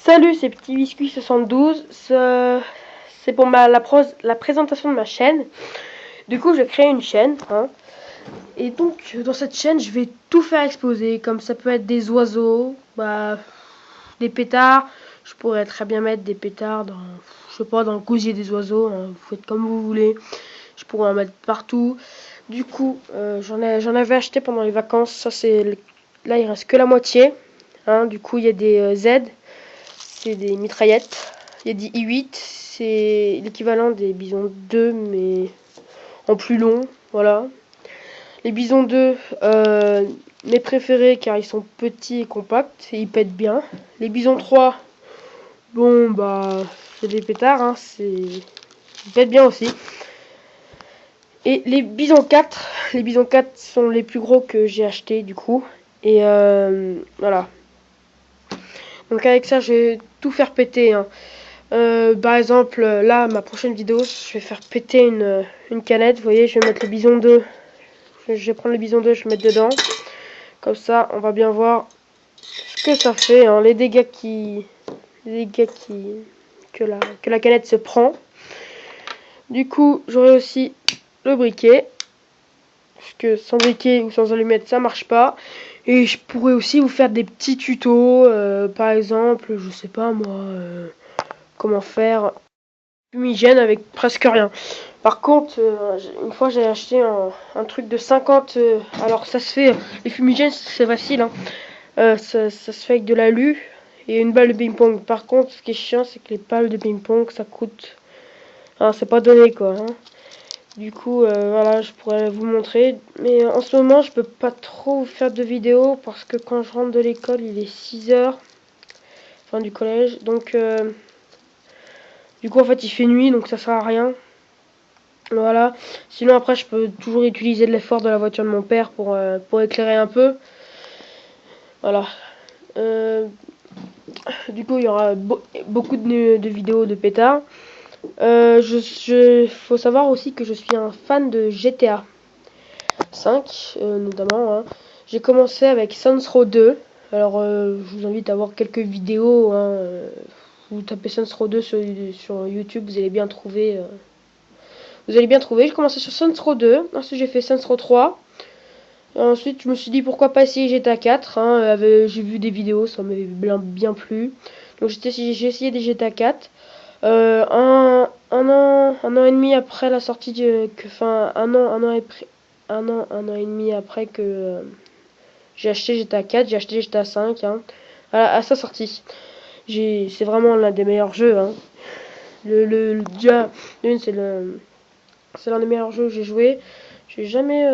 Salut, c'est Petit Biscuit 72. C'est pour la présentation de ma chaîne. Du coup, je crée une chaîne. Et donc, dans cette chaîne, je vais tout faire exploser. Comme ça peut être des oiseaux, des pétards. Je pourrais très bien mettre des pétards dans, je sais pas, dans le gosier des oiseaux. Vous faites comme vous voulez. Je pourrais en mettre partout. Du coup, j'en avais acheté pendant les vacances. Là, il reste que la moitié. Du coup, il y a des Z. C'est des mitraillettes. Il y a des I8, c'est l'équivalent des Bison 2, mais en plus long. Voilà. Les Bison 2, mes préférés car ils sont petits et compacts et ils pètent bien. Les Bison 3, bon, c'est des pétards, ils pètent bien aussi. Et les Bison 4, sont les plus gros que j'ai achetés du coup. Et voilà. Donc avec ça, je vais tout faire péter. Par exemple, là, ma prochaine vidéo, je vais faire péter une canette. Vous voyez, je vais mettre le bison 2. Je vais prendre le bison 2, je vais mettre dedans. Comme ça, on va bien voir ce que ça fait. Les dégâts que la canette se prend. Du coup, j'aurai aussi le briquet. Parce que sans briquet ou sans allumette, ça marche pas. Et je pourrais aussi vous faire des petits tutos. Par exemple, je sais pas moi, comment faire fumigène avec presque rien. Par contre, une fois j'ai acheté un truc de 50. Alors ça se fait, les fumigènes c'est facile. Ça se fait avec de l'alu et une balle de ping-pong. Par contre, ce qui est chiant, c'est que les balles de ping-pong ça coûte. C'est pas donné quoi. Du coup, voilà, je pourrais vous montrer. Mais en ce moment, je peux pas trop vous faire de vidéos parce que quand je rentre de l'école, il est 6h. Enfin, du collège. Donc, du coup, en fait, il fait nuit, donc ça sert à rien. Voilà. Sinon, après, je peux toujours utiliser l'effort de la voiture de mon père pour éclairer un peu. Voilà. Du coup, il y aura beaucoup de vidéos de pétards. Faut savoir aussi que je suis un fan de GTA 5, notamment. J'ai commencé avec Saints Row 2. Alors, je vous invite à voir quelques vidéos. Vous tapez Saints Row 2 sur YouTube, vous allez bien trouver. J'ai commencé sur Saints Row 2. Ensuite, j'ai fait Saints Row 3. Ensuite, je me suis dit pourquoi pas essayer GTA 4. J'ai vu des vidéos, ça m'avait bien plu. Donc, j'ai essayé des GTA 4. Un an et demi après la sortie un an et demi après que j'ai acheté GTA 4, j'ai acheté GTA 5 à sa sortie. C'est vraiment l'un des meilleurs jeux. Déjà, c'est l'un des meilleurs jeux que j'ai joué. J'ai jamais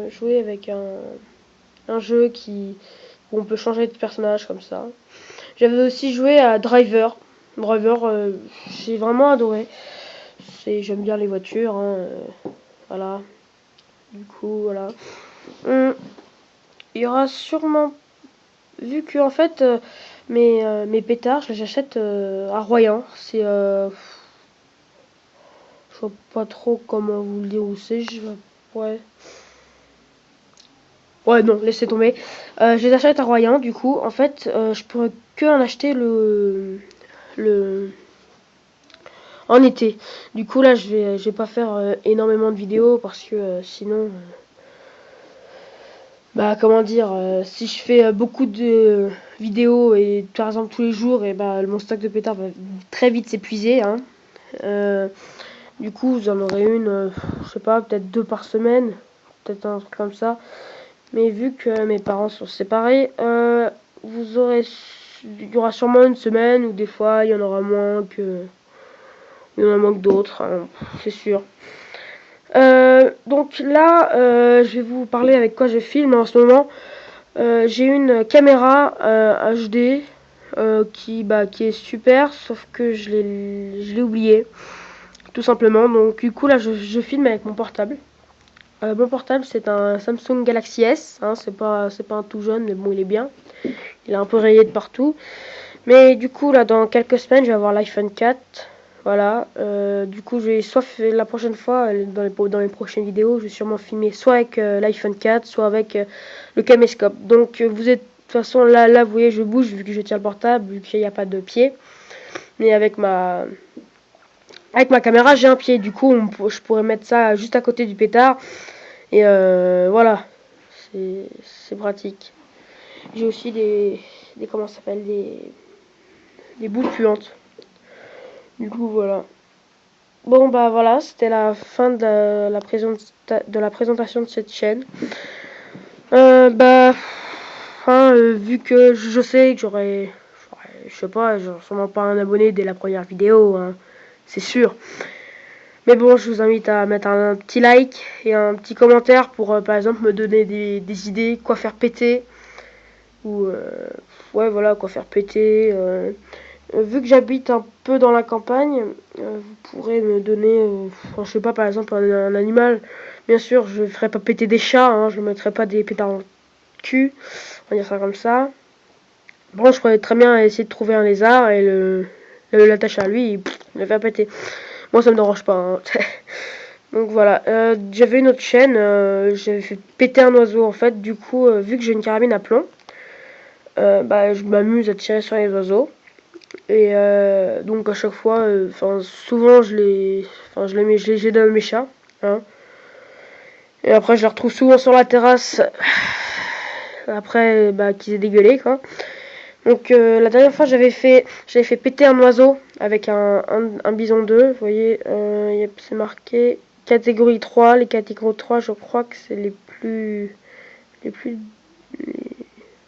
joué avec un jeu où on peut changer de personnage comme ça. J'avais aussi joué à Driver. J'ai vraiment adoré. J'aime bien les voitures. Voilà. Du coup, voilà. Il y aura sûrement... Vu que, en fait, mes pétards, je les achète à Royan. Je vois pas trop comment vous le dire où c'est. Ouais. Ouais, non, laissez tomber. Je les achète à Royan, du coup. En fait, je pourrais que en acheter en été. Du coup, là, je vais pas faire énormément de vidéos parce que sinon... comment dire, si je fais beaucoup de vidéos et par exemple tous les jours, et mon stock de pétards va très vite s'épuiser. Du coup, vous en aurez je sais pas, peut-être 2 par semaine, peut-être un truc comme ça. Mais vu que mes parents sont séparés, il y aura sûrement une semaine où des fois il y en aura moins que d'autres, c'est sûr. Donc là, je vais vous parler avec quoi je filme en ce moment. J'ai une caméra HD qui est super, sauf que je l'ai oublié, tout simplement. Donc du coup là, je filme avec mon portable. Mon portable, c'est un Samsung Galaxy S. C'est pas un tout jeune, mais bon, il est bien. Il est un peu rayé de partout. Mais du coup là, dans quelques semaines, je vais avoir l'iPhone 4. Voilà. Du coup, je vais la prochaine fois, dans les prochaines vidéos, je vais sûrement filmer soit avec l'iPhone 4, soit avec le caméscope. Donc toute façon, là, vous voyez, je bouge vu que je tiens le portable, vu qu'il n'y a pas de pied. Mais avec ma caméra, j'ai un pied. Du coup, je pourrais mettre ça juste à côté du pétard. Et voilà, c'est pratique. J'ai aussi comment ça s'appelle, des boules puantes. Du coup, voilà. Bon, bah voilà, c'était la fin de la présentation de cette chaîne. Bah, vu que je sais que je sais pas, j'aurai sûrement pas un abonné dès la première vidéo, hein, c'est sûr. Mais bon, je vous invite à mettre un petit like et un petit commentaire pour, par exemple, me donner des idées, quoi faire péter. Ou, ouais, voilà, quoi faire péter. Vu que j'habite un peu dans la campagne, vous pourrez me donner, je sais pas, par exemple, un animal. Bien sûr, je ne ferai pas péter des chats, hein, je ne mettrai pas des pétards dans le cul. On va dire ça comme ça. Bon, je pourrais très bien essayer de trouver un lézard et l'attacher à lui et le faire péter. Moi, ça me dérange pas, hein. Donc voilà, j'avais une autre chaîne, j'avais fait péter un oiseau en fait. Du coup, vu que j'ai une carabine à plomb, bah, je m'amuse à tirer sur les oiseaux. Et donc à chaque fois, souvent je les donne à mes chats, hein. Et après je les retrouve souvent sur la terrasse, après bah, qu'ils aient dégueulé quoi. Donc la dernière fois j'avais fait péter un oiseau avec un bison 2, vous voyez, c'est marqué catégorie 3, les catégories 3 je crois que c'est les plus,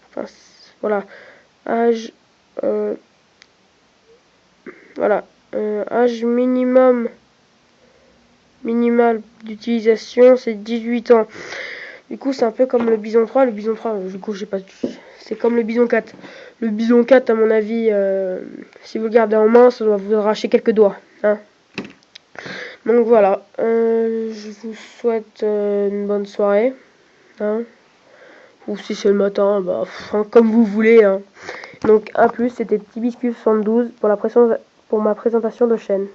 enfin, voilà, âge, voilà, âge minimal d'utilisation c'est 18 ans. Du coup c'est un peu comme le bison 3, du coup j'ai pas, c'est comme le bison 4. Le bison 4 à mon avis, si vous le gardez en main ça doit vous arracher quelques doigts, hein. Donc voilà, je vous souhaite une bonne soirée, hein. Ou si c'est le matin, bah, comme vous voulez, hein. Donc à plus, c'était Petit Biscuit 72 pour ma présentation de chaîne.